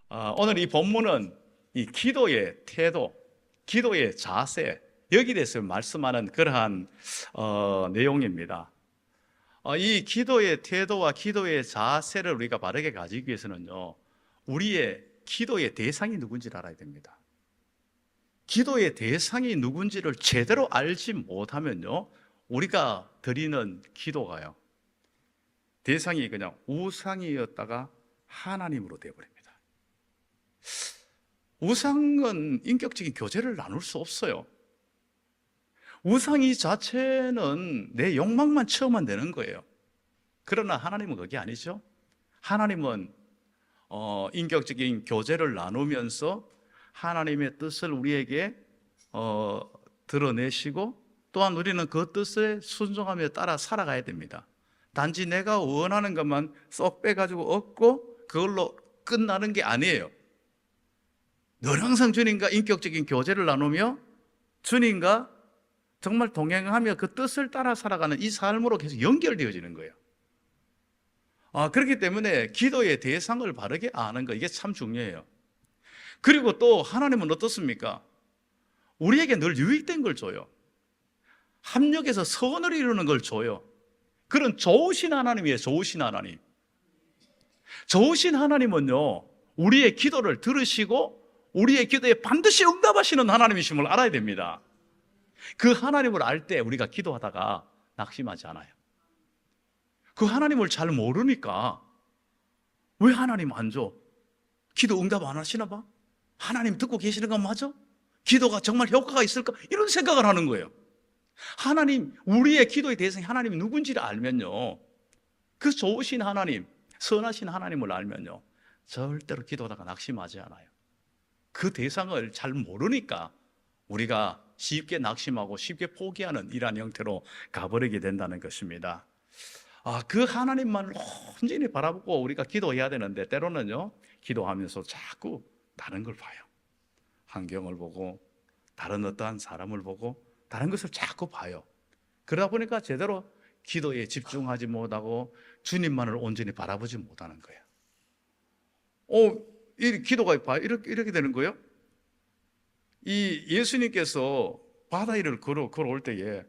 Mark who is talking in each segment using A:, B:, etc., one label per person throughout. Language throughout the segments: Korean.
A: 오늘 이 본문은 이 기도의 태도, 기도의 자세, 여기에 대해서 말씀하는 그러한 내용입니다. 이 기도의 태도와 기도의 자세를 우리가 바르게 가지기 위해서는요, 우리의 기도의 대상이 누군지를 알아야 됩니다. 기도의 대상이 누군지를 제대로 알지 못하면요, 우리가 드리는 기도가요, 대상이 그냥 우상이었다가 하나님으로 되어버립니다. 우상은 인격적인 교제를 나눌 수 없어요. 우상이 자체는 내 욕망만 채우면 되는 거예요. 그러나 하나님은 그게 아니죠. 하나님은 인격적인 교제를 나누면서 하나님의 뜻을 우리에게 드러내시고, 또한 우리는 그 뜻에 순종하며 따라 살아가야 됩니다. 단지 내가 원하는 것만 쏙 빼가지고 얻고 그걸로 끝나는 게 아니에요. 늘 항상 주님과 인격적인 교제를 나누며 주님과 정말 동행하며 그 뜻을 따라 살아가는 이 삶으로 계속 연결되어지는 거예요. 그렇기 때문에 기도의 대상을 바르게 아는 거, 이게 참 중요해요. 그리고 또 하나님은 어떻습니까? 우리에게 늘 유익된 걸 줘요. 합력해서 선을 이루는 걸 줘요. 그런 좋으신 하나님이에요. 좋으신 하나님. 좋으신 하나님은요, 우리의 기도를 들으시고 우리의 기도에 반드시 응답하시는 하나님이심을 알아야 됩니다. 그 하나님을 알 때 우리가 기도하다가 낙심하지 않아요. 그 하나님을 잘 모르니까 왜 하나님 안 줘? 기도 응답 안 하시나 봐? 하나님 듣고 계시는 건 맞아? 기도가 정말 효과가 있을까? 이런 생각을 하는 거예요. 하나님, 우리의 기도의 대상이 하나님이 누군지를 알면요, 그 좋으신 하나님, 선하신 하나님을 알면요, 절대로 기도하다가 낙심하지 않아요. 그 대상을 잘 모르니까 우리가 쉽게 낙심하고 쉽게 포기하는 이러한 형태로 가버리게 된다는 것입니다. 그 하나님만 온전히 바라보고 우리가 기도해야 되는데, 때로는요, 기도하면서 자꾸 다른 걸 봐요. 환경을 보고, 다른 어떠한 사람을 보고, 다른 것을 자꾸 봐요. 그러다 보니까 제대로 기도에 집중하지 못하고 주님만을 온전히 바라보지 못하는 거예요. 이 기도가 이렇게 되는 거예요. 이 예수님께서 바다 위를 걸어올 때에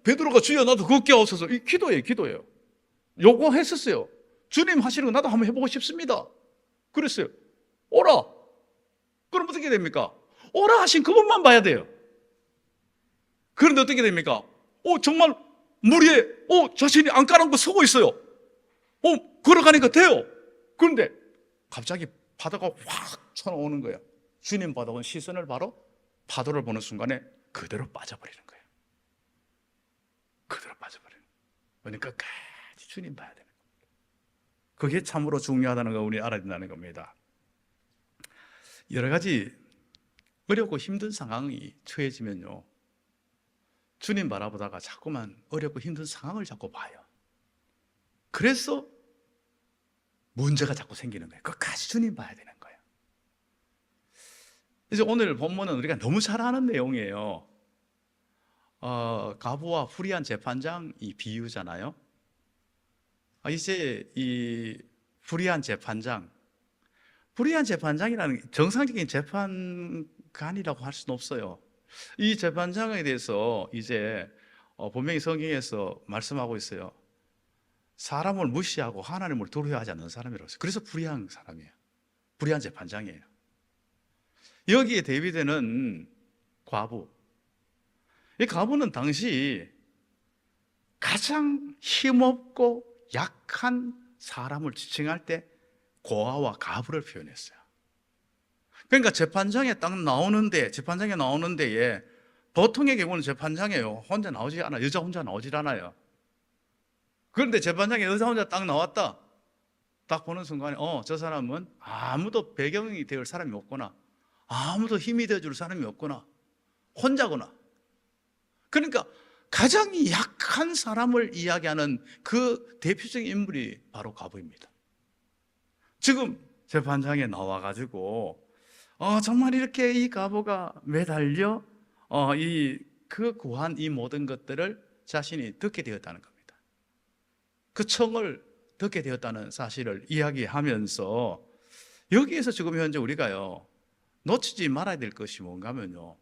A: 베드로가 주여 나도 걷게 하옵소서, 이 기도예요. 요구했었어요. 주님 하시는 거 나도 한번 해보고 싶습니다. 그랬어요. 오라. 그럼 어떻게 됩니까? 오라 하신 그분만 봐야 돼요. 그런데 어떻게 됩니까? 정말 물 위에 자신이 안 까놓고 서고 있어요. 걸어가니까 돼요. 그런데 갑자기 바다가 확 쳐오는 거예요. 주님 바다온 시선을 바로 파도를 보는 순간에 그대로 빠져버리는 거예요. 그대로 빠져버리는 거예요. 그러니까 끝까지 주님 봐야 되는 겁니다. 그게 참으로 중요하다는 걸 우리 알아야 된다는 겁니다. 여러 가지 어렵고 힘든 상황이 처해지면요, 주님 바라보다가 자꾸만 어렵고 힘든 상황을 자꾸 봐요. 그래서 문제가 자꾸 생기는 거예요. 끝까지 주님 봐야 되는 거예요. 이제 오늘 본문은 우리가 너무 잘 아는 내용이에요. 가부와 후리한 재판장 이 비유잖아요. 이제 이 후리한 재판장이라는 정상적인 재판관이라고 할 수는 없어요. 이 재판장에 대해서 이제 분명히 성경에서 말씀하고 있어요. 사람을 무시하고 하나님을 두려워하지 않는 사람이라고 했어요. 그래서 불의한 사람이에요. 불의한 재판장이에요. 여기에 대비되는 과부, 이 과부는 당시 가장 힘없고 약한 사람을 지칭할 때 고아와 가부를 표현했어요. 그러니까 재판장에 나오는 데에 보통의 경우는 재판장이에요. 혼자 나오지 않아요. 여자 혼자 나오질 않아요. 그런데 재판장에 여자 혼자 딱 나왔다. 딱 보는 순간에 저 사람은 아무도 배경이 될 사람이 없구나. 아무도 힘이 되어줄 사람이 없구나. 혼자구나. 그러니까 가장 약한 사람을 이야기하는 그 대표적인 인물이 바로 과부입니다. 지금 재판장에 나와가지고 정말 이렇게 이 과부가 매달려 그 구한 이 모든 것들을 자신이 듣게 되었다는 겁니다. 그 청을 듣게 되었다는 사실을 이야기하면서 여기에서 지금 현재 우리가요, 놓치지 말아야 될 것이 뭔가 하면요,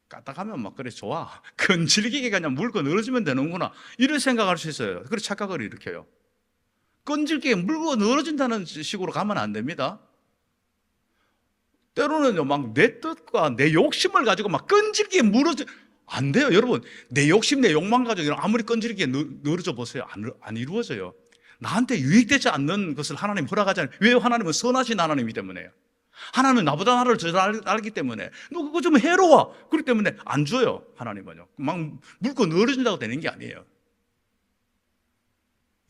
A: 까딱하면 막 그래 좋아, 끈질기게 그냥 물고 늘어지면 되는구나, 이런 생각할 수 있어요. 그래 착각을 일으켜요. 끈질기게 물고 늘어진다는 식으로 가면 안 됩니다. 때로는요, 막 내 뜻과 내 욕심을 가지고 막 끈질기게 안 돼요. 여러분, 내 욕심, 내 욕망 가지고 아무리 끈질기게 늘어져 보세요. 안 이루어져요. 나한테 유익되지 않는 것을 하나님 허락하잖아요. 왜요? 하나님은 선하신 하나님이기 때문에요. 하나님은 나보다 나를 잘 알기 때문에. 너 그거 좀 해로워. 그렇기 때문에 안 줘요. 하나님은요. 막 물고 늘어진다고 되는 게 아니에요.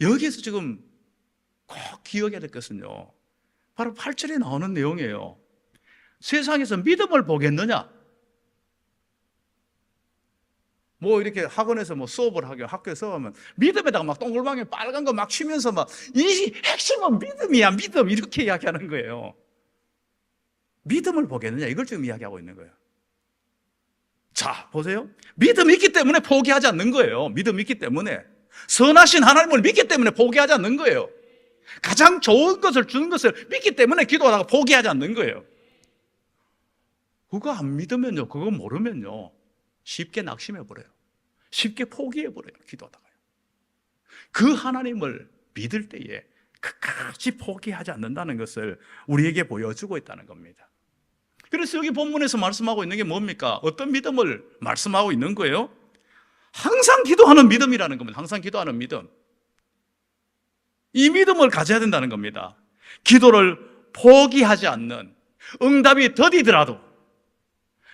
A: 여기에서 지금 꼭 기억해야 될 것은요, 바로 8절에 나오는 내용이에요. 세상에서 믿음을 보겠느냐? 뭐 이렇게 학원에서 뭐 수업을 하게, 학교에서 하면 믿음에다가 막 동글방에 빨간 거 막 치면서 막 이 핵심은 믿음이야, 믿음, 이렇게 이야기하는 거예요. 믿음을 보겠느냐, 이걸 지금 이야기하고 있는 거예요. 자, 보세요. 믿음이 있기 때문에 포기하지 않는 거예요. 믿음이 있기 때문에, 선하신 하나님을 믿기 때문에 포기하지 않는 거예요. 가장 좋은 것을 주는 것을 믿기 때문에 기도하다가 포기하지 않는 거예요. 그거 안 믿으면요, 그거 모르면요, 쉽게 낙심해버려요. 쉽게 포기해버려요, 기도하다가요. 그 하나님을 믿을 때에 끝까지 포기하지 않는다는 것을 우리에게 보여주고 있다는 겁니다. 그래서 여기 본문에서 말씀하고 있는 게 뭡니까? 어떤 믿음을 말씀하고 있는 거예요? 항상 기도하는 믿음이라는 겁니다. 항상 기도하는 믿음. 이 믿음을 가져야 된다는 겁니다. 기도를 포기하지 않는, 응답이 더디더라도,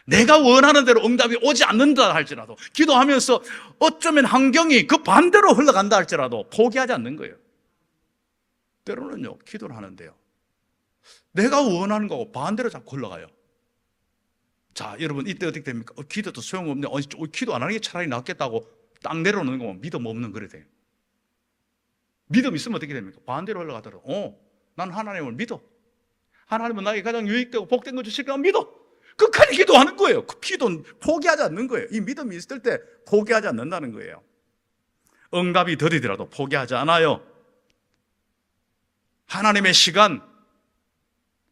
A: 내가 원하는 대로 응답이 오지 않는다 할지라도, 기도하면서 어쩌면 환경이 그 반대로 흘러간다 할지라도 포기하지 않는 거예요. 때로는요, 기도를 하는데요, 내가 원하는 거하고 반대로 자꾸 흘러가요. 자, 여러분, 이때 어떻게 됩니까? 기도도 소용없네. 기도 안 하는 게 차라리 낫겠다고 딱 내려놓는 거면 믿음 없는 그래 돼요. 믿음 있으면 어떻게 됩니까? 반대로 흘러가더라도, 난 하나님을 믿어. 하나님은 나에게 가장 유익되고 복된 것 주실 거라 믿어. 끝까지 기도하는 거예요. 그 기도는 포기하지 않는 거예요. 이 믿음이 있을 때 포기하지 않는다는 거예요. 응답이 더디더라도 포기하지 않아요. 하나님의 시간,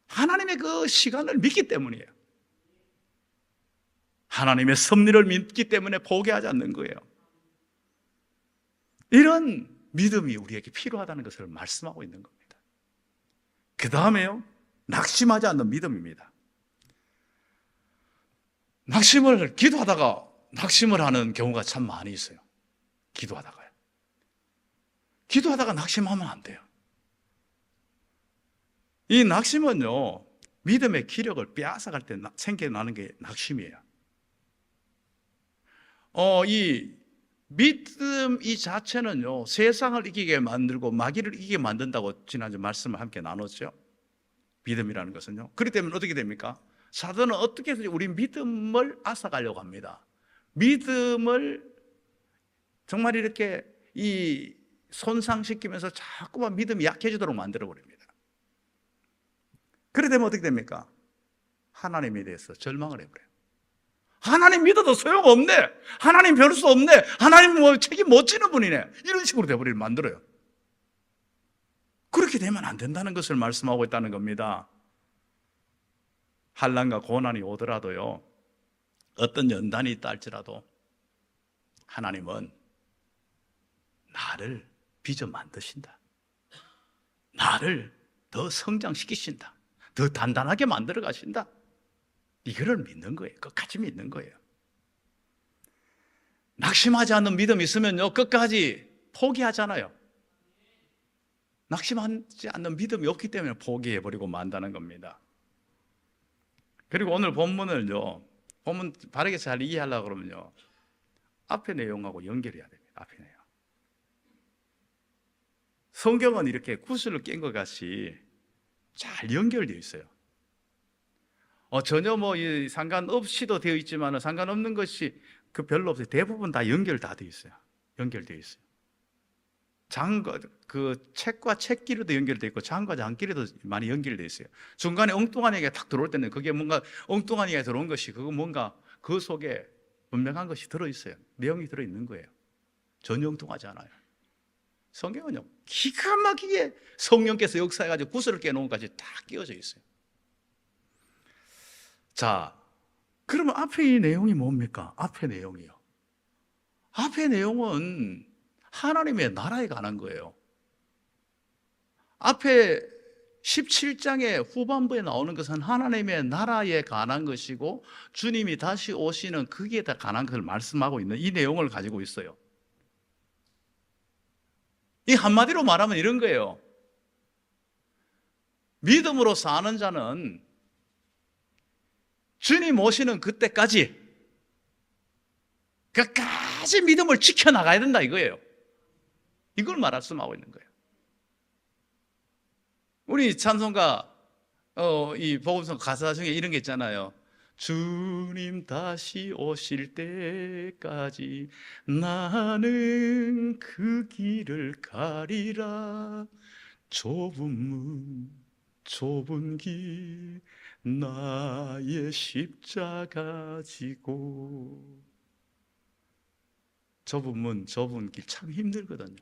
A: 하나님의 그 시간을 믿기 때문이에요. 하나님의 섭리를 믿기 때문에 포기하지 않는 거예요. 이런 믿음이 우리에게 필요하다는 것을 말씀하고 있는 겁니다. 그 다음에요, 낙심하지 않는 믿음입니다. 기도하다가 낙심을 하는 경우가 참 많이 있어요. 기도하다가요. 기도하다가 낙심하면 안 돼요. 이 낙심은요, 믿음의 기력을 빼앗아갈 때 생겨나는 게 낙심이에요. 이 믿음 이 자체는요, 세상을 이기게 만들고 마귀를 이기게 만든다고 지난주 말씀을 함께 나눴죠. 믿음이라는 것은요. 그렇기 때문에 어떻게 됩니까? 사단은 어떻게 해서 우리 믿음을 앗아가려고 합니다. 믿음을 정말 이렇게 손상시키면서 자꾸만 믿음이 약해지도록 만들어버립니다. 그렇게 되면 어떻게 됩니까? 하나님에 대해서 절망을 해버려요. 하나님 믿어도 소용없네. 하나님 별 수 없네. 하나님 뭐 책임 못 지는 분이네. 이런 식으로 돼버리게 만들어요. 그렇게 되면 안 된다는 것을 말씀하고 있다는 겁니다. 환난과 고난이 오더라도요, 어떤 연단이 있다 할지라도 하나님은 나를 빚어 만드신다. 나를 더 성장시키신다. 더 단단하게 만들어 가신다. 이거를 믿는 거예요. 끝까지 믿는 거예요. 낙심하지 않는 믿음이 있으면요, 끝까지 포기하잖아요. 낙심하지 않는 믿음이 없기 때문에 포기해버리고 만다는 겁니다. 그리고 오늘 본문을요, 본문 바르게 잘 이해하려고 그러면요, 앞의 내용하고 연결해야 됩니다. 앞의 내용. 성경은 이렇게 구슬을 깬 것 같이 잘 연결되어 있어요. 전혀 상관없이도 되어 있지만 상관없는 것이 별로 없어요. 대부분 다 연결 다 되어 있어요. 연결되어 있어요. 책과 책끼리도 연결되어 있고 장과 장끼리도 많이 연결되어 있어요. 중간에 엉뚱한 얘기가 탁 들어올 때는 그게 뭔가 엉뚱한 얘기가 들어온 것이 그거 뭔가 그 속에 분명한 것이 들어있어요. 내용이 들어있는 거예요. 전혀 엉뚱하지 않아요. 성경은요, 기가 막히게 성령께서 역사해가지고 구슬을 깨놓은 것까지 다 끼워져 있어요. 자, 그러면 앞에 이 내용이 뭡니까? 앞에 내용이요. 앞에 내용은 하나님의 나라에 관한 거예요. 앞에 17장의 후반부에 나오는 것은 하나님의 나라에 관한 것이고 주님이 다시 오시는 거기에 다 관한 것을 말씀하고 있는 이 내용을 가지고 있어요. 이 한마디로 말하면 이런 거예요. 믿음으로 사는 자는 주님 오시는 그때까지 끝까지 믿음을 지켜나가야 된다 이거예요. 이걸 말씀하고 있는 거예요. 우리 찬송가 이 복음성 가사 중에 이런 게 있잖아요. 주님 다시 오실 때까지 나는 그 길을 가리라. 좁은 문 좁은 길 나의 십자가 지고. 좁은 문 좁은 길 참 힘들거든요.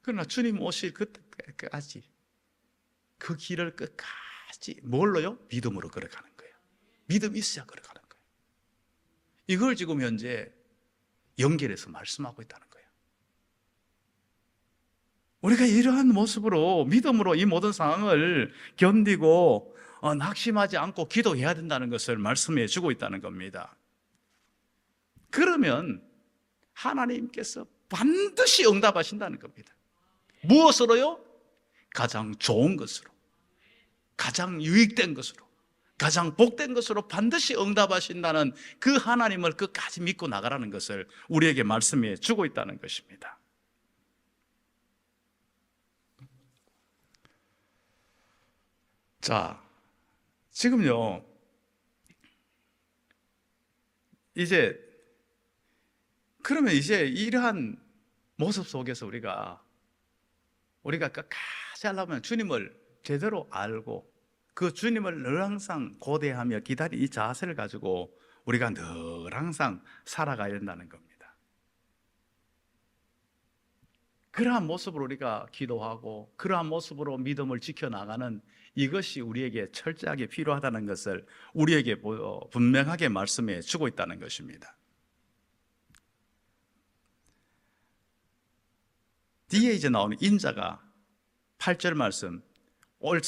A: 그러나 주님 오실 그때까지 그 길을 끝까지 뭘로요? 믿음으로 걸어가는 거예요. 믿음이 있어야 걸어가는 거예요. 이걸 지금 현재 연결해서 말씀하고 있다는 거예요. 우리가 이러한 모습으로 믿음으로 이 모든 상황을 견디고 낙심하지 않고 기도해야 된다는 것을 말씀해 주고 있다는 겁니다. 그러면 하나님께서 반드시 응답하신다는 겁니다. 무엇으로요? 가장 좋은 것으로, 가장 유익된 것으로, 가장 복된 것으로 반드시 응답하신다는 그 하나님을 끝까지 믿고 나가라는 것을 우리에게 말씀해 주고 있다는 것입니다. 자, 지금요, 그러면 이제 이러한 모습 속에서 우리가 끝까지 하려면 주님을 제대로 알고 그 주님을 늘 항상 고대하며 기다리 이 자세를 가지고 우리가 늘 항상 살아가야 된다는 겁니다. 그러한 모습으로 우리가 기도하고 그러한 모습으로 믿음을 지켜나가는 이것이 우리에게 철저하게 필요하다는 것을 우리에게 분명하게 말씀해 주고 있다는 것입니다. 뒤에 이제 나오는 인자가 8절 말씀, 올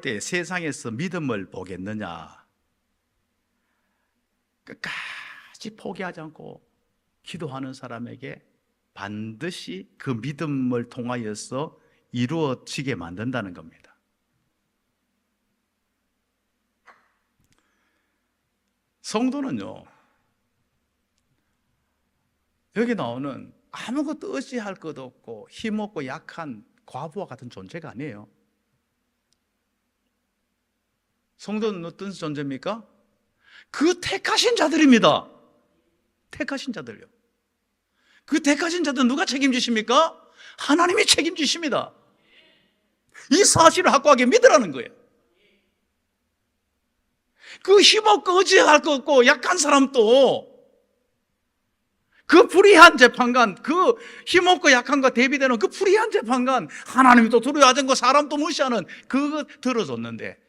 A: 때 세상에서 믿음을 보겠느냐. 끝까지 포기하지 않고 기도하는 사람에게 반드시 그 믿음을 통하여서 이루어지게 만든다는 겁니다. 성도는요, 여기 나오는 아무것도 의지할 것도 없고 힘없고 약한 과부와 같은 존재가 아니에요. 성도는 어떤 존재입니까? 그 택하신 자들입니다. 택하신 자들요. 그 택하신 자들 누가 책임지십니까? 하나님이 책임지십니다. 이 사실을 확고하게 믿으라는 거예요. 그 힘없고 의지할 것 없고 약한 사람도 그 불의한 재판관, 그 힘없고 약한과 대비되는 그 불의한 재판관, 하나님이 또 두려워하지 않고 사람도 무시하는 그거 들어줬는데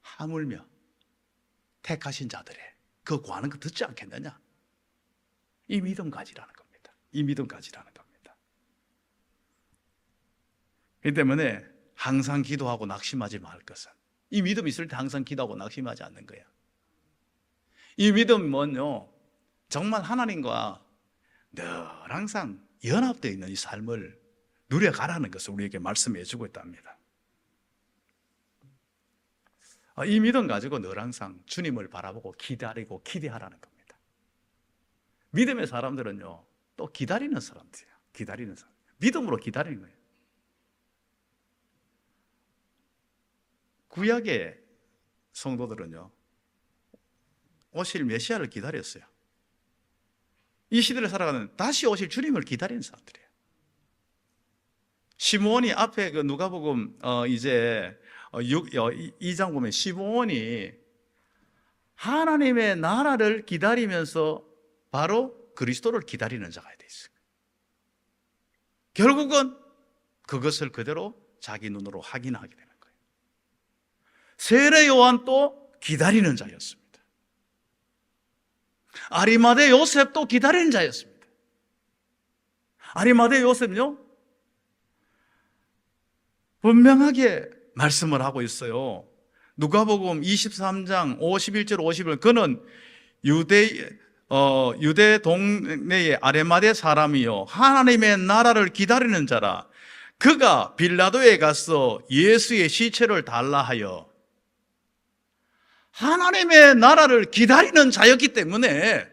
A: 하물며 택하신 자들의 그 구하는 거 듣지 않겠느냐? 이 믿음 가지라는 겁니다. 이 믿음 가지라는 겁니다. 이 때문에 항상 기도하고 낙심하지 말 것은, 이 믿음이 있을 때 항상 기도하고 낙심하지 않는 거야. 이 믿음은요, 정말 하나님과 늘 항상 연합되어 있는 이 삶을 누려가라는 것을 우리에게 말씀해 주고 있답니다. 이 믿음 가지고 늘 항상 주님을 바라보고 기다리고 기대하라는 겁니다. 믿음의 사람들은요, 또 기다리는 사람들이에요. 기다리는 사람. 믿음으로 기다리는 거예요. 구약의 성도들은요, 오실 메시아를 기다렸어요. 이 시대를 살아가는 다시 오실 주님을 기다리는 사람들이에요. 시므온이 앞에 그 누가복음 2장 보면 시므온이 하나님의 나라를 기다리면서 바로 그리스도를 기다리는 자가 돼 있어요. 결국은 그것을 그대로 자기 눈으로 확인하게 되는 거예요. 세례 요한도 기다리는 자였습니다. 아리마대 요셉도 기다리는 자였습니다. 아리마대 요셉은요, 분명하게 말씀을 하고 있어요. 누가복음 23장 51절 50절, 그는 유대 동네의 아리마대 사람이요 하나님의 나라를 기다리는 자라. 그가 빌라도에 가서 예수의 시체를 달라 하여, 하나님의 나라를 기다리는 자였기 때문에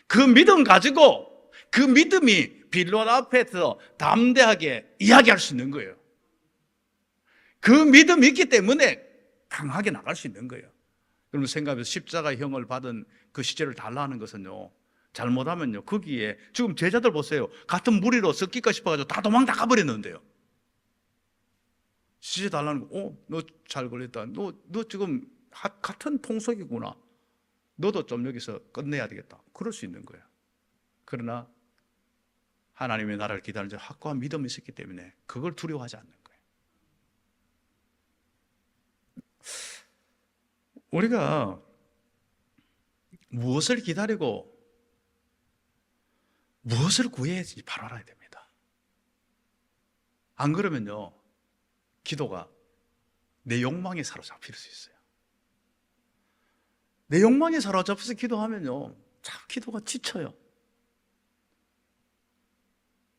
A: 그 믿음 가지고, 그 믿음이 빌라도 앞에서 담대하게 이야기할 수 있는 거예요. 그 믿음이 있기 때문에 강하게 나갈 수 있는 거예요. 여러분 생각해보세요. 십자가형을 받은 그 시체를 달라 하는 것은요, 잘못하면요, 거기에 지금 제자들 보세요. 같은 무리로 섞일까 싶어가지고 다 도망 다 가버렸는데요. 시체 달라는 거, 너 잘 걸렸다. 너 지금 같은 통속이구나. 너도 좀 여기서 끝내야 되겠다. 그럴 수 있는 거예요. 그러나 하나님의 나라를 기다리는 확고한 믿음이 있었기 때문에 그걸 두려워하지 않는 거예요. 우리가 무엇을 기다리고 무엇을 구해야 할지 바로 알아야 됩니다. 안 그러면요, 기도가 내 욕망에 사로잡힐 수 있어요. 내 욕망에 사로잡혀서 기도하면요, 참 기도가 지쳐요.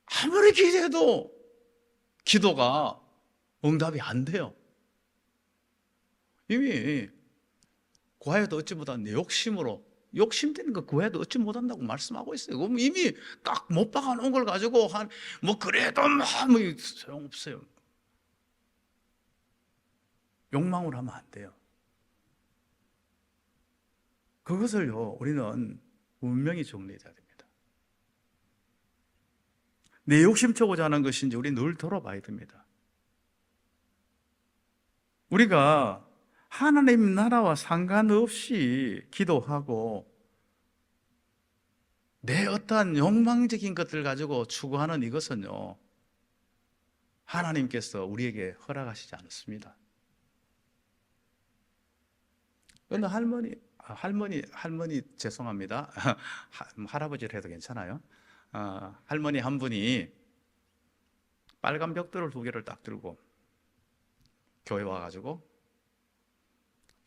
A: 아무리 기도해도 기도가 응답이 안 돼요. 이미 구하여도 얻지 못한 내 욕심으로, 욕심되는 거 구해도 얻지 못한다고 말씀하고 있어요. 그럼 이미 딱 못 박아 놓은 걸 가지고 뭐 그래도 뭐 소용없어요. 욕망으로 하면 안 돼요. 그것을요, 우리는 분명히 정리해야 됩니다. 내 욕심 채우고자 하는 것인지 우리 늘 돌아봐야 됩니다. 우리가 하나님 나라와 상관없이 기도하고 내 어떠한 욕망적인 것들 가지고 추구하는 이것은요, 하나님께서 우리에게 허락하시지 않습니다. 어느 할머니 죄송합니다. 할아버지를 해도 괜찮아요. 할머니 한 분이 빨간 벽돌을 2개를 딱 들고 교회 와가지고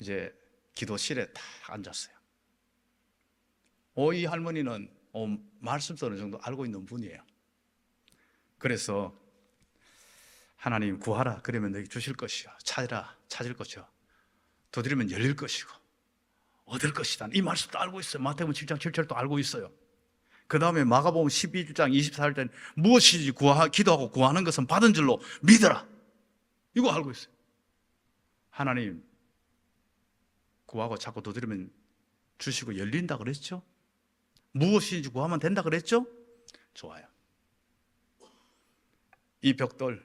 A: 이제 기도실에 딱 앉았어요. 이 할머니는 말씀도 어느 정도 알고 있는 분이에요. 그래서 하나님 구하라, 그러면 너희 주실 것이요, 찾으라, 찾을 것이요, 두드리면 열릴 것이고 얻을 것이다, 이 말씀도 알고 있어요. 마태복음 7장 7절도 알고 있어요. 그 다음에 마가복음 12장 24절 무엇이든지 기도하고 구하는 것은 받은 줄로 믿어라, 이거 알고 있어요. 하나님 구하고 자꾸 두드리면 주시고 열린다 그랬죠? 무엇이든지 구하면 된다 그랬죠? 좋아요. 이 벽돌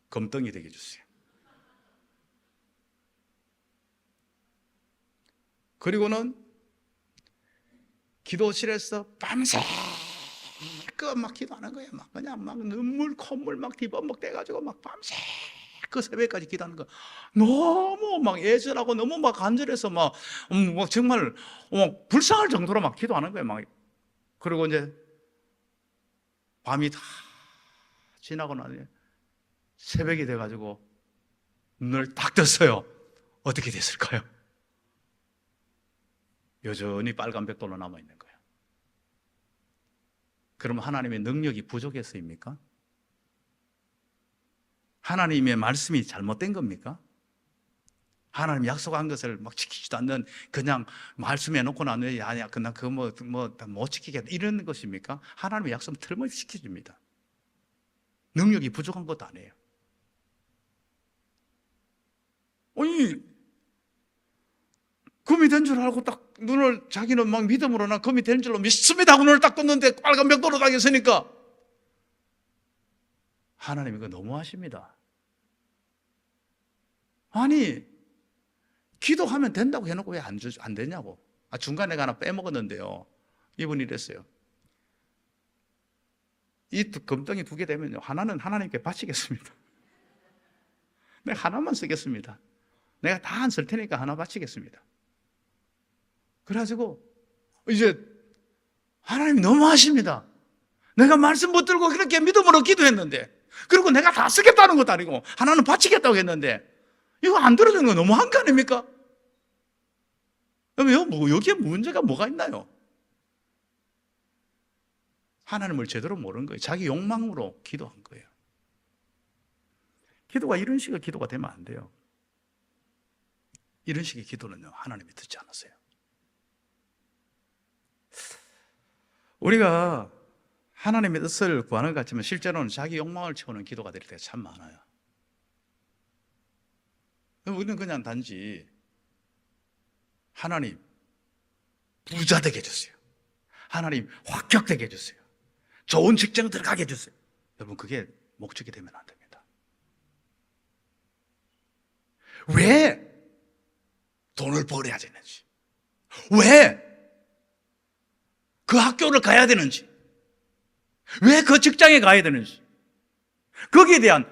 A: 금덩이 되게 해주세요. 그리고는 기도실에서 밤새 막 기도하는 거예요. 막 그냥 막 눈물 콧물 막 뒤범벅 돼가지고 막 밤새 그 새벽까지 기도하는 거. 너무 막 애절하고 너무 막 간절해서 막 정말 불쌍할 정도로 막 기도하는 거예요. 막. 그리고 이제 밤이 다 지나고 나니 새벽이 돼가지고 눈을 딱 떴어요. 어떻게 됐을까요? 여전히 빨간 벽돌로 남아있는 거예요. 그럼 하나님의 능력이 부족해서입니까? 하나님의 말씀이 잘못된 겁니까? 하나님 약속한 것을 막 지키지도 않는, 그냥 말씀해 놓고 나면 아니야 그냥 그거 못 지키겠다 이런 것입니까? 하나님의 약속은 틀림없이 지켜집니다. 능력이 부족한 것도 아니에요. 아니 금이 된 줄 알고 딱 눈을, 자기는 막 믿음으로 난 금이 된 줄로 믿습니다 하고 눈을 딱 떴는데 빨간 벽돌로 딱 있으니까 하나님 이거 너무하십니다. 아니 기도하면 된다고 해놓고 왜 안 되냐고. 중간에 하나 빼먹었는데요, 이분이 이랬어요. 이 금덩이 2개 되면요, 하나는 하나님께 바치겠습니다. 네, 하나만 쓰겠습니다. 내가 다 안 쓸 테니까 하나 바치겠습니다. 그래가지고 이제 하나님이 너무하십니다. 내가 말씀 못 들고 그렇게 믿음으로 기도했는데, 그리고 내가 다 쓰겠다는 것도 아니고 하나는 바치겠다고 했는데 이거 안 들어주는 거 너무한 거 아닙니까? 그럼 여기에 문제가 뭐가 있나요? 하나님을 제대로 모르는 거예요. 자기 욕망으로 기도한 거예요. 기도가 이런 식의 기도가 되면 안 돼요. 이런 식의 기도는요, 하나님이 듣지 않으세요. 우리가 하나님의 뜻을 구하는 것 같지만 실제로는 자기 욕망을 채우는 기도가 될 때가 참 많아요. 우리는 그냥 단지 하나님 부자 되게 해주세요. 하나님 합격되게 해주세요. 좋은 직장 들어가게 해주세요. 여러분, 그게 목적이 되면 안 됩니다. 왜 돈을 벌어야 되는지, 왜 그 학교를 가야 되는지, 왜 그 직장에 가야 되는지, 거기에 대한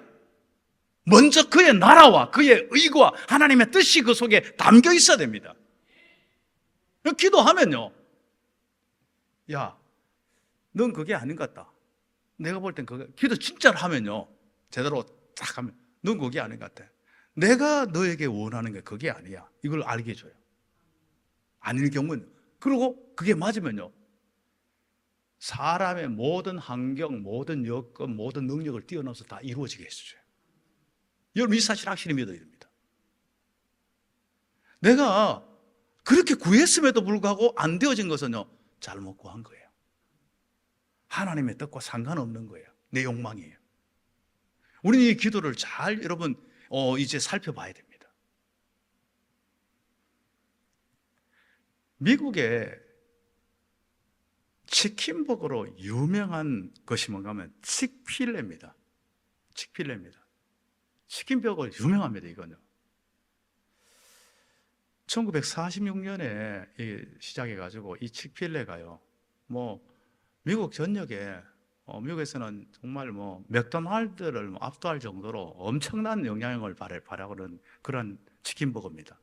A: 먼저 그의 나라와 그의 의와 하나님의 뜻이 그 속에 담겨 있어야 됩니다. 기도하면요, 야, 넌 그게 아닌 것 같다. 내가 볼 땐 그게, 기도 진짜로 하면요, 제대로 딱 하면, 넌 그게 아닌 것 같아. 내가 너에게 원하는 게 그게 아니야. 이걸 알게 해줘요. 아닐 경우는, 그리고 그게 맞으면요, 사람의 모든 환경, 모든 여건, 모든 능력을 뛰어넘어서 다 이루어지게 해주세요. 여러분, 이 사실 확실히 믿어야 됩니다. 내가 그렇게 구했음에도 불구하고 안 되어진 것은요, 잘못 구한 거예요. 하나님의 뜻과 상관없는 거예요. 내 욕망이에요. 우리는 이 기도를 잘 여러분 이제 살펴봐야 됩니다. 미국에 치킨버거로 유명한 것이 뭔가 하면 칙필레입니다. 칙필레입니다. 치킨버거 유명합니다, 이거는. 1946년에 시작해가지고 이 칙필레가요, 미국 전역에, 미국에서는 정말 맥도날드를 압도할 정도로 엄청난 영향력을 발휘하는 그런 치킨버거입니다.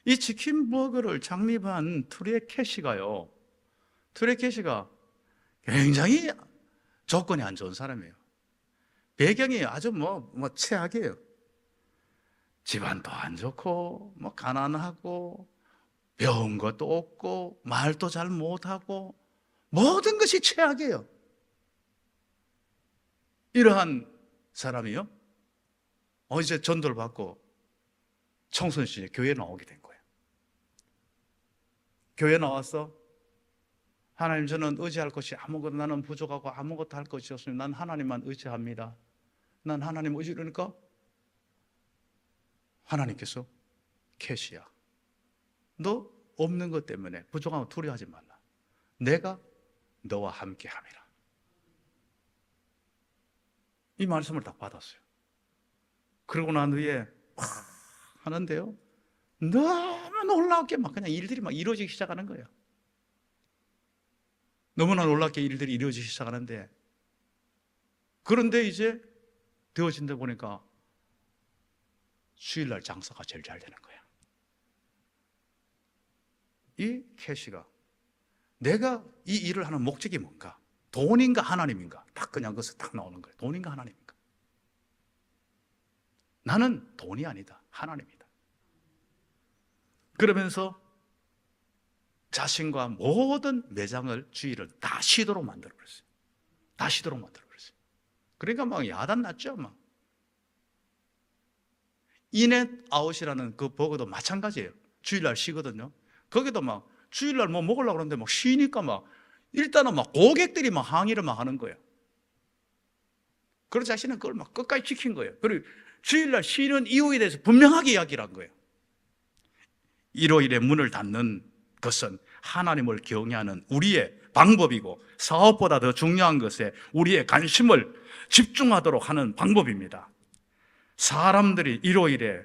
A: 이 치킨버거를 창립한 트레캐시가요, 트레캐시가 굉장히 조건이 안 좋은 사람이에요. 배경이 아주 최악이에요. 집안도 안 좋고, 가난하고, 배운 것도 없고, 말도 잘 못하고, 모든 것이 최악이에요. 이러한 사람이요, 이제 전도를 받고 청소년 시절에 교회에 나오게 된 거예요. 교회에 나와서, 하나님, 저는 의지할 것이 아무것도, 나는 부족하고 아무것도 할 것이 없으니 난 하나님만 의지합니다. 난 하나님 이러니까 하나님께서, 캐시야, 너 없는 것 때문에 부족하고 두려워하지 말라. 내가 너와 함께 함이라. 이 말씀을 딱 받았어요. 그러고 난 후에 하는데요, 너무 놀랍게 그냥 일들이 이루어지기 시작하는 거예요. 너무나 놀랍게 일들이 이루어지기 시작하는데, 그런데 이제 되어진다 보니까 주일날 장사가 제일 잘 되는 거야. 이 캐시가, 내가 이 일을 하는 목적이 뭔가? 돈인가 하나님인가? 딱 그냥 그것을 딱 나오는 거예요. 돈인가 하나님인가? 나는 돈이 아니다, 하나님이다. 그러면서 자신과 모든 매장을, 주일을 다 시도로 만들어버렸어요. 다 시도로 만들어버렸어요. 그러니까 야단 났죠. 인앤아웃이라는 그 버거도 마찬가지예요. 주일날 쉬거든요. 거기도 주일날 먹으려고 그러는데 쉬니까 일단은 고객들이 항의를 하는 거예요. 그래서 자신은 그걸 끝까지 지킨 거예요. 그리고 주일날 쉬는 이유에 대해서 분명하게 이야기를 한 거예요. 일요일에 문을 닫는 것은 하나님을 경외하는 우리의 방법이고, 사업보다 더 중요한 것에 우리의 관심을 집중하도록 하는 방법입니다. 사람들이 일요일에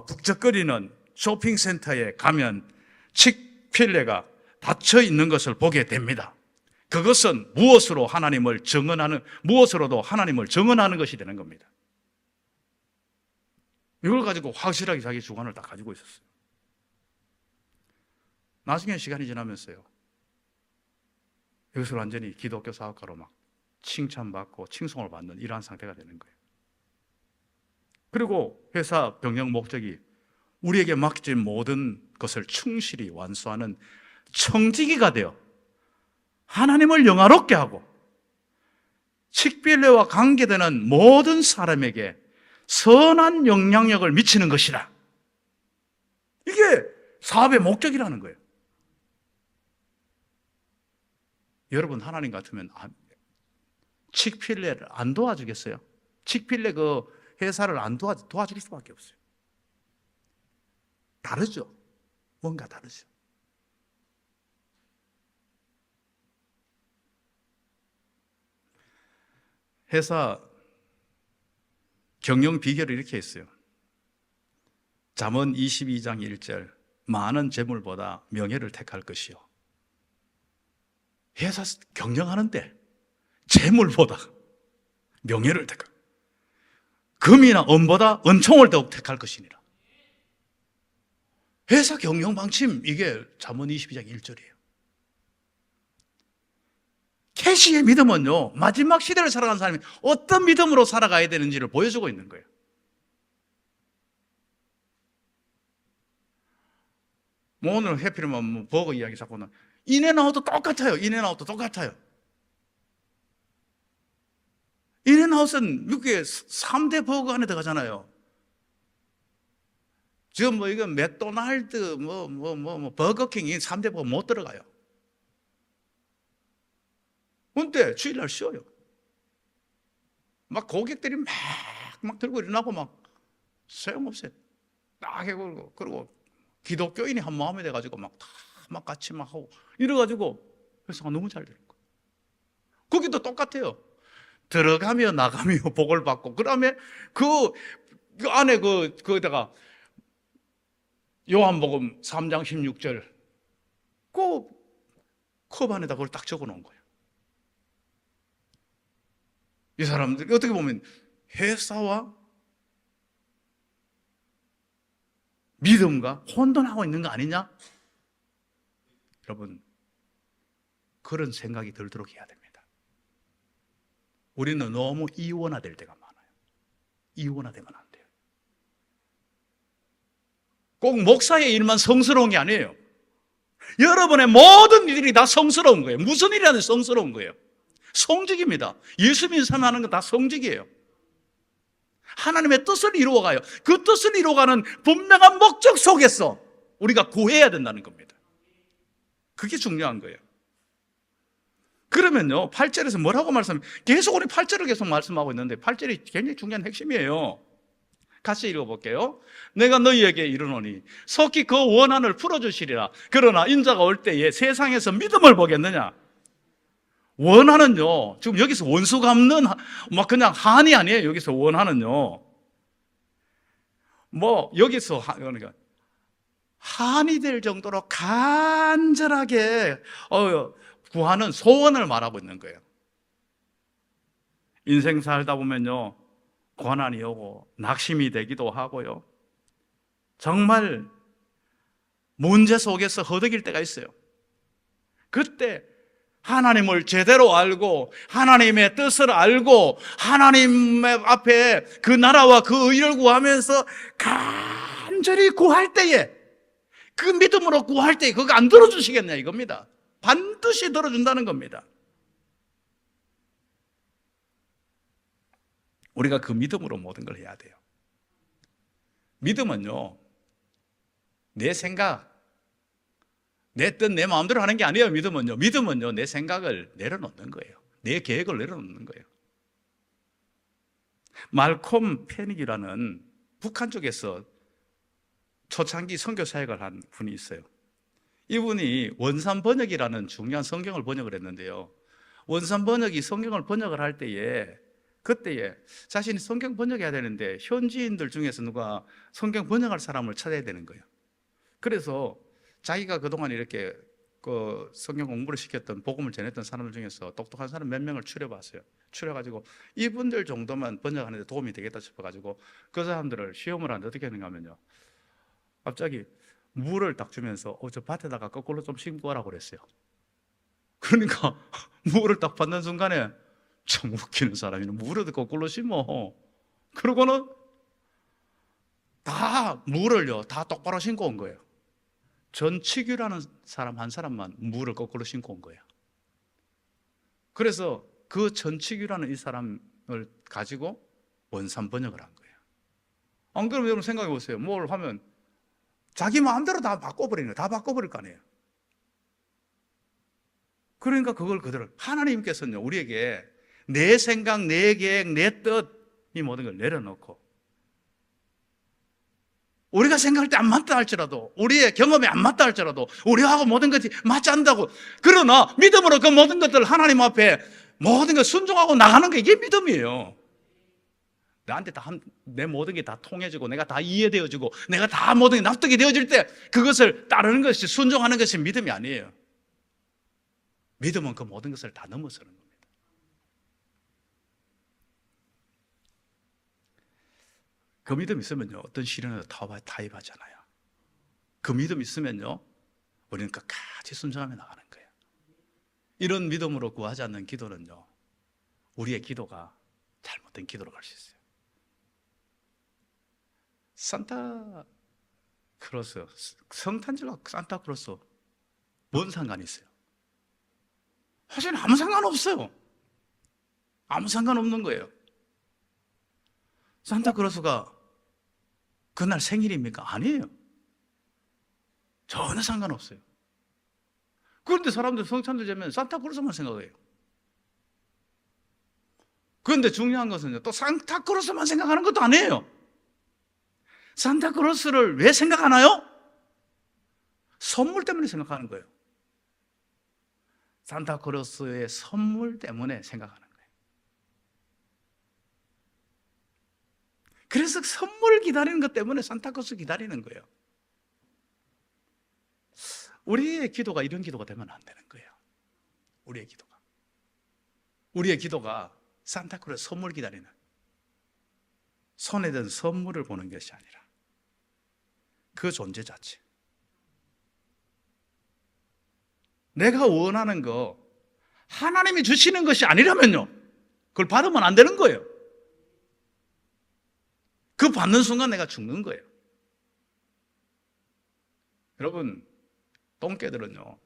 A: 북적거리는 쇼핑센터에 가면 칙필레가 닫혀 있는 것을 보게 됩니다. 그것은 무엇으로도 하나님을 증언하는 것이 되는 겁니다. 이걸 가지고 확실하게 자기 주관을 다 가지고 있었어요. 나중에 시간이 지나면서요, 여기서 완전히 기독교 사업가로 막 칭찬받고 칭송을 받는 이러한 상태가 되는 거예요. 그리고 회사 병영 목적이 우리에게 맡겨진 모든 것을 충실히 완수하는 청지기가 되어 하나님을 영화롭게 하고 칙빌레와 관계되는 모든 사람에게 선한 영향력을 미치는 것이라. 이게 사업의 목적이라는 거예요. 여러분, 하나님 같으면 칙필레를 안 도와주겠어요? 칙필레 그 회사를 안 도와줄 수밖에 없어요. 다르죠? 뭔가 다르죠. 회사 경영 비결을 이렇게 했어요. 잠언 22장 1절, 많은 재물보다 명예를 택할 것이요. 회사 경영하는데 재물보다 명예를 택할, 금이나 은보다 은총을 더욱 택할 것이니라. 회사 경영 방침, 이게 잠언 22장 1절이에요. 캐시의 믿음은요, 마지막 시대를 살아가는 사람이 어떤 믿음으로 살아가야 되는지를 보여주고 있는 거예요. 뭐 오늘 해피리만 뭐 버거 이야기 자꾸는 인앤아웃도 똑같아요. 인앤아웃도 똑같아요. 인앤아웃은 미국의 3대 버거 안에 들어가잖아요. 지금 뭐 이거 맥도날드 버거킹 이 3대 버거 못 들어가요. 근데 주일날 쉬어요. 막 고객들이 막 들고 일어나고 막 소용없어요. 딱 해고 그리고 기독교인이 한 마음이 돼가지고 막 같이 막 하고 이래가지고 회사가 너무 잘 되는 거예요. 거기도 똑같아요. 들어가며 나가며 복을 받고, 그 다음에 그 안에 거기다가 요한복음 3장 16절 컵 안에다 그걸 딱 적어 놓은 거예요. 이 사람들이 어떻게 보면 회사와 믿음과 혼돈하고 있는 거 아니냐? 여러분, 그런 생각이 들도록 해야 됩니다. 우리는 너무 이원화될 때가 많아요. 이원화되면 안 돼요. 꼭 목사의 일만 성스러운 게 아니에요. 여러분의 모든 일들이 다 성스러운 거예요. 무슨 일이라도 성스러운 거예요. 성직입니다. 예수 믿는 사람 하는 건 다 성직이에요. 하나님의 뜻을 이루어가요. 그 뜻을 이루어가는 분명한 목적 속에서 우리가 구해야 된다는 겁니다. 그게 중요한 거예요. 그러면요, 8절에서 뭐라고 말씀해요? 계속 우리 8절을 계속 말씀하고 있는데 8절이 굉장히 중요한 핵심이에요. 같이 읽어볼게요. 내가 너희에게 이르노니 속히 그 원한을 풀어주시리라. 그러나 인자가 올 때에 세상에서 믿음을 보겠느냐? 원한은요, 지금 여기서 원수 갚는 막 그냥 한이 아니에요. 여기서 원한은요, 뭐 여기서 그러니까 한이 될 정도로 간절하게 구하는 소원을 말하고 있는 거예요. 인생 살다 보면요, 고난이 오고 낙심이 되기도 하고요, 정말 문제 속에서 허덕일 때가 있어요. 그때 하나님을 제대로 알고 하나님의 뜻을 알고 하나님 앞에 그 나라와 그 의를 구하면서 간절히 구할 때에, 그 믿음으로 구할 때에 그거 안 들어주시겠냐 이겁니다. 반드시 들어준다는 겁니다. 우리가 그 믿음으로 모든 걸 해야 돼요. 믿음은요, 내 생각, 내 뜻, 내 마음대로 하는 게 아니에요. 믿음은요, 내 생각을 내려놓는 거예요. 내 계획을 내려놓는 거예요. 말콤 패닉이라는 북한 쪽에서 초창기 선교 사역을 한 분이 있어요. 이분이 원산 번역이라는 중요한 성경을 번역을 했는데요, 원산 번역이 성경을 번역을 할 때에 그때에 자신이 성경 번역해야 되는데 현지인들 중에서 누가 성경 번역할 사람을 찾아야 되는 거예요. 그래서 자기가 그동안 이렇게 그 성경 공부를 시켰던 복음을 전했던 사람들 중에서 똑똑한 사람 몇 명을 추려봤어요. 추려가지고 이분들 정도만 번역하는 데 도움이 되겠다 싶어가지고 그 사람들을 시험을 하는데 어떻게 했는가 하면요, 갑자기 물을 딱 주면서 저 밭에다가 거꾸로 좀 심고 와라고 그랬어요. 그러니까 물을 딱 받는 순간에 참 웃기는 사람이네. 물을 거꾸로 심어. 그러고는 다 물을요 다 똑바로 심고 온 거예요. 전치규라는 사람 한 사람만 물을 거꾸로 심고 온 거예요. 그래서 그 전치규라는 이 사람을 가지고 원산 번역을 한 거예요. 안 그러면 여러분 생각해 보세요. 뭘 하면 자기 마음대로 다 바꿔버리는 거예요. 다 바꿔버릴 거 아니에요. 그러니까 그걸 그대로 하나님께서는요 우리에게 내 생각, 내 계획, 내 뜻, 이 모든 걸 내려놓고 우리가 생각할 때 안 맞다 할지라도, 우리의 경험에 안 맞다 할지라도 우리하고 모든 것이 맞지 않는다고, 그러나 믿음으로 그 모든 것들을 하나님 앞에 모든 걸 순종하고 나가는 게 이게 믿음이에요. 나한테 내 모든 게 다 통해지고 내가 다 이해되어지고 내가 다 모든 게 납득이 되어질 때 그것을 따르는 것이, 순종하는 것이 믿음이 아니에요. 믿음은 그 모든 것을 다 넘어서는 겁니다. 그 믿음 있으면요 어떤 시련에도 타협하잖아요. 그 믿음 있으면요 우리는 끝까지 순종하며 나가는 거예요. 이런 믿음으로 구하지 않는 기도는요 우리의 기도가 잘못된 기도로 갈 수 있어요. 산타크로스, 성탄절과 산타크로스 뭔 상관이 있어요? 사실 아무 상관없어요. 아무 상관없는 거예요. 산타크로스가 그날 생일입니까? 아니에요. 전혀 상관없어요. 그런데 사람들 성탄절 되면 산타크로스만 생각해요. 그런데 중요한 것은요, 또 산타크로스만 생각하는 것도 아니에요. 산타크로스를 왜 생각하나요? 선물 때문에 생각하는 거예요. 산타크로스의 선물 때문에 생각하는 거예요. 그래서 선물을 기다리는 것 때문에 산타크로스 기다리는 거예요. 우리의 기도가 이런 기도가 되면 안 되는 거예요. 우리의 기도가 산타크로스 선물 기다리는, 손에 든 선물을 보는 것이 아니라 그 존재 자체, 내가 원하는 거 하나님이 주시는 것이 아니라면요 그걸 받으면 안 되는 거예요. 그 받는 순간 내가 죽는 거예요. 여러분, 똥개들은요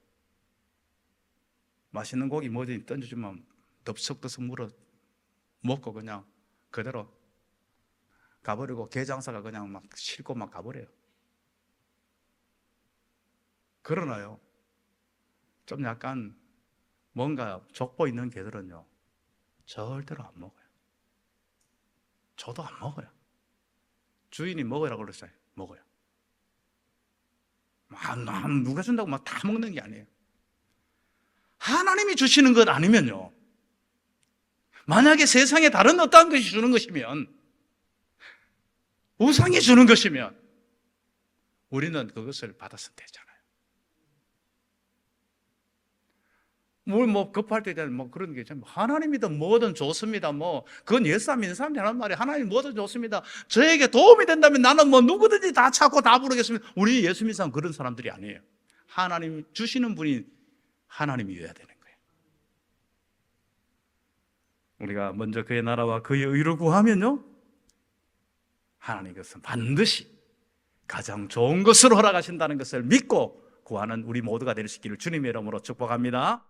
A: 맛있는 고기 뭐든지 던져주면 덥석덥석 물어 먹고 그냥 그대로 가버리고, 개 장사가 그냥 막 싣고 막 가버려요. 그러나요 좀 약간 뭔가 족보 있는 개들은요 절대로 안 먹어요. 저도 안 먹어요. 주인이 먹으라고 그랬어요. 먹어요. 누가 준다고 막 다 먹는 게 아니에요. 하나님이 주시는 것 아니면요, 만약에 세상에 다른 어떠한 것이 주는 것이면, 우상이 주는 것이면 우리는 그것을 받았으면 되잖아요. 뭘 급할 때 대한 그런 게 있잖아요. 하나님이든 뭐든 좋습니다. 그건 예수 안 믿는 사람들이 하는 말이, 하나님 뭐든 좋습니다. 저에게 도움이 된다면 나는 누구든지 다 찾고 다 부르겠습니다. 우리 예수 믿는 사람 그런 사람들이 아니에요. 하나님 주시는 분이 하나님이어야 되는 거예요. 우리가 먼저 그의 나라와 그의 의를 구하면요 하나님 것은 반드시 가장 좋은 것으로 허락하신다는 것을 믿고 구하는 우리 모두가 될 수 있기를 주님의 이름으로 축복합니다.